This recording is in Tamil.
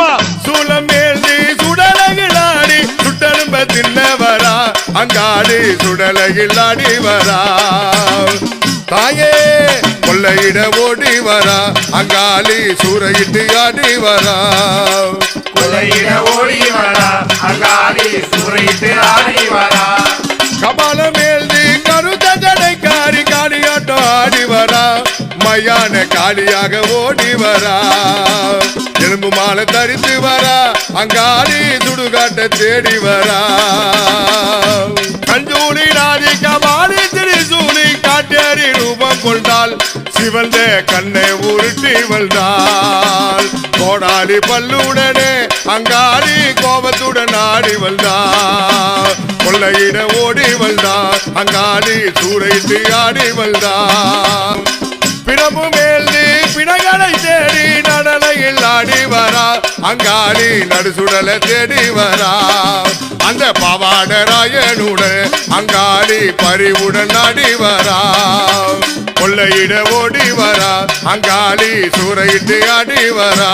அம்மா சூலம் ஏந்தி சுடலகிலாடி சுட்டெலும்ப தின்னவரா அங்காடி சுடலகிலாடி வரா தாயே கொள்ளையிட ஓடி வரா அங்காளி சூறையிட்டு ஆடி வரா கொள்ளையிட ஓடி வரா அங்காளி சூறையிட்டு ஆடி வரா கபாலம் ஏந்தி கருத்த ஜடைக்காரி காளியாட்டம் ஆடி வரா மையான காளியாக ஓடி வரா எலும்பு மாலை தரித்து வரா அங்காளி சுடுகாட்ட தேடி வரா கஞ்சூரி ராஜி கபாலி திரிசூலி காட்டேரி ரூபம் கொண்டால் சிவந்த கண்ணை உருட்டி வந்தாள் கோடாலி பல்லுடனே அங்காளி கோபத்துடன் ஆடி வந்தாள் கொள்ளையிட ஓடி வந்தாள் அங்காளி சூறையிட்டு ஆடி வந்தாள் பிணமு மேல்தி பிணகளை தேடி நடலையில் ஆடி வரா அங்காளி நடுசுடலை தேடி வரா அந்த பவாடராயனுடன் அங்காளி பறிவுடன் ஆடி வரா கொள்ளையிட ஓடி வரா அங்காளி சூறையிட்டு ஆடி வரா